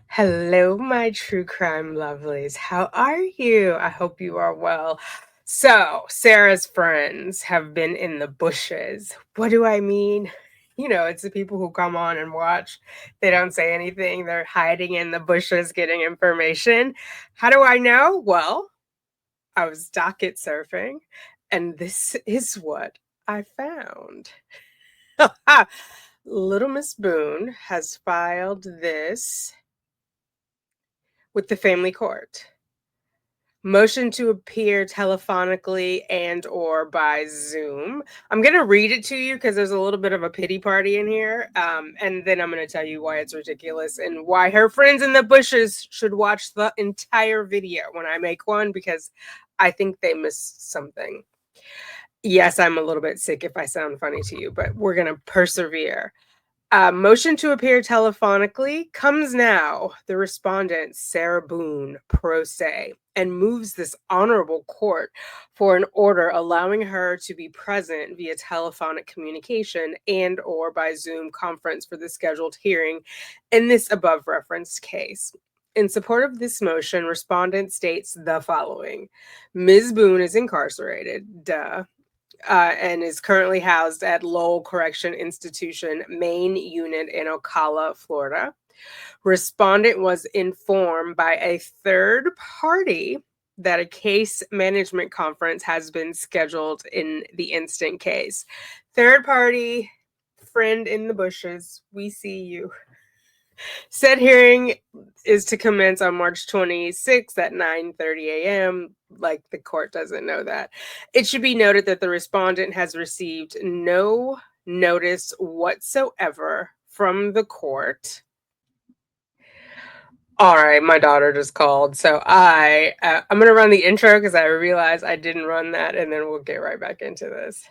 Hello, my true crime lovelies. How are you? I hope you are well. So, Sarah's friends have been in the bushes. What do I mean? It's the people who come on and watch. They don't say anything. They're hiding in the bushes getting information. How do I know? Well, I was docket surfing, and this is what I found. Little Miss Boone has filed this with the family court. Motion to appear telephonically and or by Zoom. I'm going to read it to you because there's a little bit of a pity party in here. And then I'm going to tell you why it's ridiculous and why her friends in the bushes should watch the entire video when I make one, because I think they missed something. Yes, I'm a little bit sick if I sound funny to you, but we're going to persevere. Motion to appear telephonically comes now. The respondent, Sarah Boone, pro se, and moves this honorable court for an order allowing her to be present via telephonic communication and or by Zoom conference for the scheduled hearing in this above referenced case. In support of this motion, respondent states the following. Ms. Boone is incarcerated, and is currently housed at Lowell Correction Institution, main unit in Ocala, Florida. Respondent was informed by a third party that a case management conference has been scheduled in the instant case. Third party, friend in the bushes, we see you. Said hearing is to commence on March 26th at 9:30 a.m. Like the court doesn't know that. It should be noted that the respondent has received no notice whatsoever from the court. All right, my daughter just called, so I'm gonna run the intro because I realized I didn't run that, and then we'll get right back into this.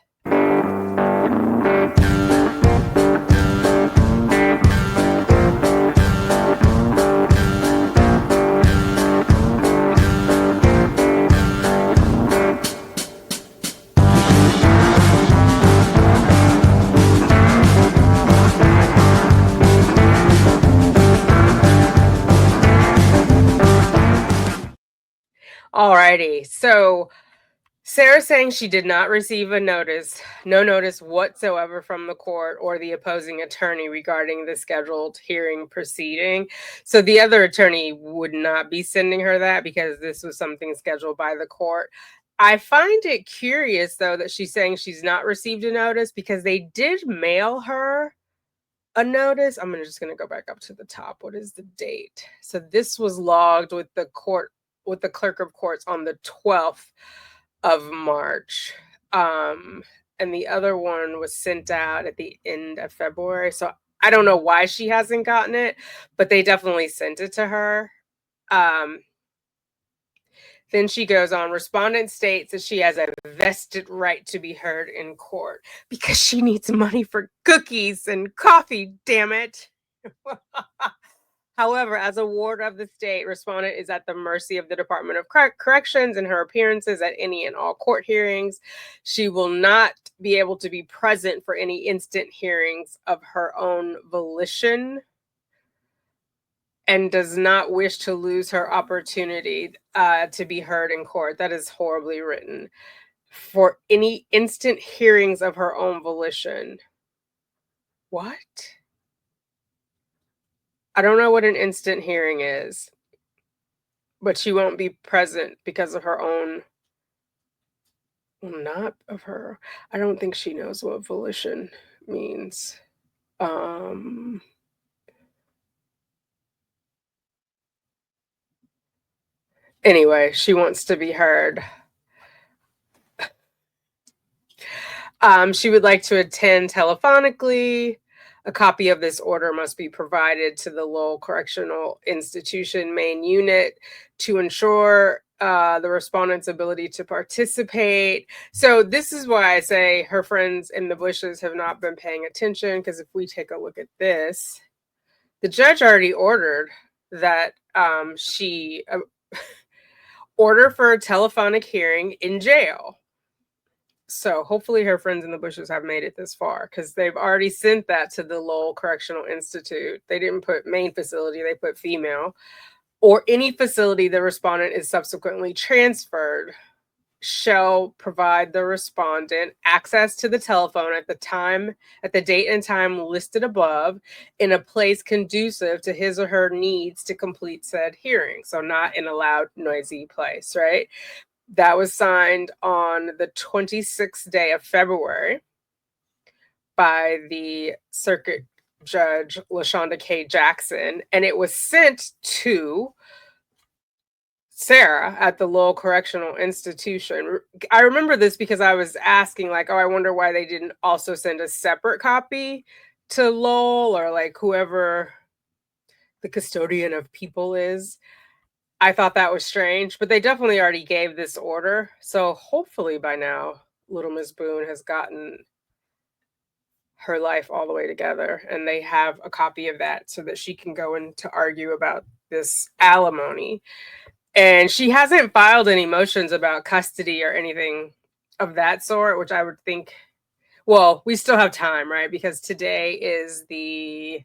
Alrighty, so Sarah's saying she did not receive no notice whatsoever from the court or the opposing attorney regarding the scheduled hearing proceeding. So the other attorney would not be sending her that because this was something scheduled by the court. I find it curious, though, that she's saying she's not received a notice because they did mail her a notice. I'm just going to go back up to the top. What is the date? So this was logged with the court, with the clerk of courts on the 12th of March. And the other one was sent out at the end of February. So I don't know why she hasn't gotten it, but they definitely sent it to her. Then she goes on, respondent states that she has a vested right to be heard in court because she needs money for cookies and coffee, damn it. However, as a ward of the state, respondent is at the mercy of the Department of Corrections in her appearances at any and all court hearings. She will not be able to be present for any instant hearings of her own volition and does not wish to lose her opportunity to be heard in court. That is horribly written. For any instant hearings of her own volition. What? I don't know what an instant hearing is, but she won't be present because of her own. Well, not of her. I don't think she knows what volition means. Anyway, she wants to be heard. She would like to attend telephonically. A copy of this order must be provided to the Lowell Correctional Institution main unit to ensure the respondent's ability to participate. So this is why I say her friends in the bushes have not been paying attention, because if we take a look at this, the judge already ordered that she order for a telephonic hearing in jail. So hopefully her friends in the bushes have made it this far, because they've already sent that to the Lowell Correctional Institute. They didn't put main facility, they put female. Or any facility the respondent is subsequently transferred shall provide the respondent access to the telephone at the date and time listed above, in a place conducive to his or her needs to complete said hearing. So not in a loud, noisy place, right? That was signed on the 26th day of February by the Circuit Judge LaShonda K. Jackson, and it was sent to Sarah at the Lowell Correctional Institution. I remember this because I was asking, like, oh, I wonder why they didn't also send a separate copy to Lowell, or like whoever the custodian of people is. I thought that was strange, but they definitely already gave this order. So hopefully by now, little Miss Boone has gotten her life all the way together, and they have a copy of that so that she can go in to argue about this alimony. And she hasn't filed any motions about custody or anything of that sort, which I would think, well, we still have time, right? Because today is the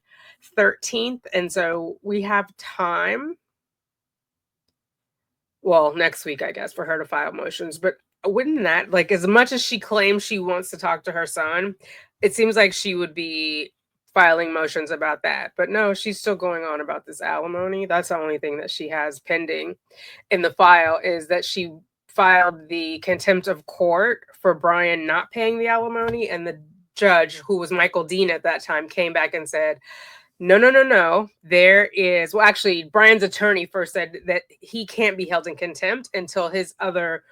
13th. And so we have time. Well, next week, I guess, for her to file motions. But wouldn't that, like, as much as she claims she wants to talk to her son, it seems like she would be filing motions about that. But no, she's still going on about this alimony. That's the only thing that she has pending in the file, is that she filed the contempt of court for Brian not paying the alimony, and the judge, who was Michael Dean at that time, came back and said, no, no, no, no. There is, well, actually, Brian's attorney first said that he can't be held in contempt until his other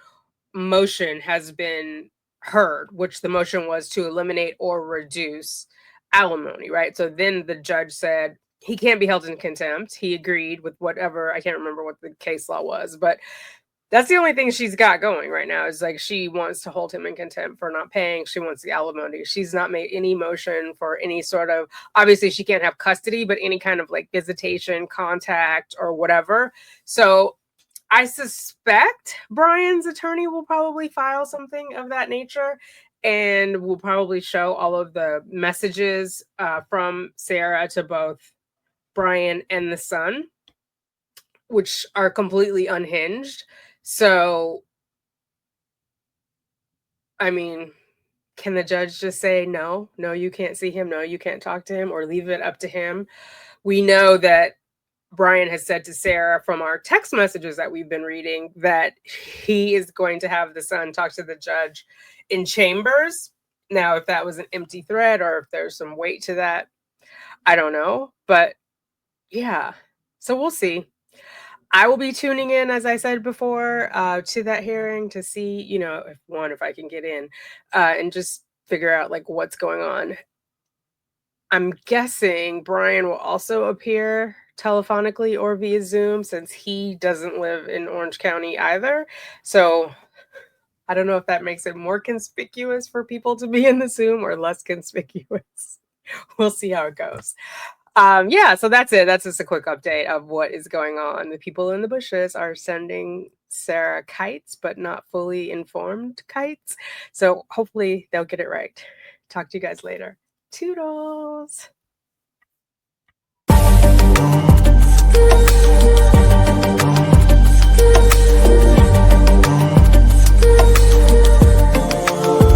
motion has been heard, which the motion was to eliminate or reduce alimony, right? So then the judge said he can't be held in contempt. He agreed with whatever, I can't remember what the case law was, but that's the only thing she's got going right now, is like she wants to hold him in contempt for not paying. She wants the alimony. She's not made any motion for any sort of, obviously she can't have custody, but any kind of like visitation, contact, or whatever. So I suspect Brian's attorney will probably file something of that nature, and will probably show all of the messages from Sarah to both Brian and the son, which are completely unhinged. So, I mean, can the judge just say, no, no, you can't see him, no, you can't talk to him, or leave it up to him? We know that Brian has said to Sarah from our text messages that we've been reading that he is going to have the son talk to the judge in chambers. Now, if that was an empty threat or if there's some weight to that, I don't know. But yeah, so we'll see. I will be tuning in, as I said before, to that hearing to see, if I can get in, and just figure out like what's going on. I'm guessing Brian will also appear telephonically or via Zoom, since he doesn't live in Orange County either. So I don't know if that makes it more conspicuous for people to be in the Zoom or less conspicuous. We'll see how it goes. Yeah, so that's it. That's just a quick update of what is going on. The people in the bushes are sending Sarah kites, but not fully informed kites. So hopefully they'll get it right. Talk to you guys later. Toodles.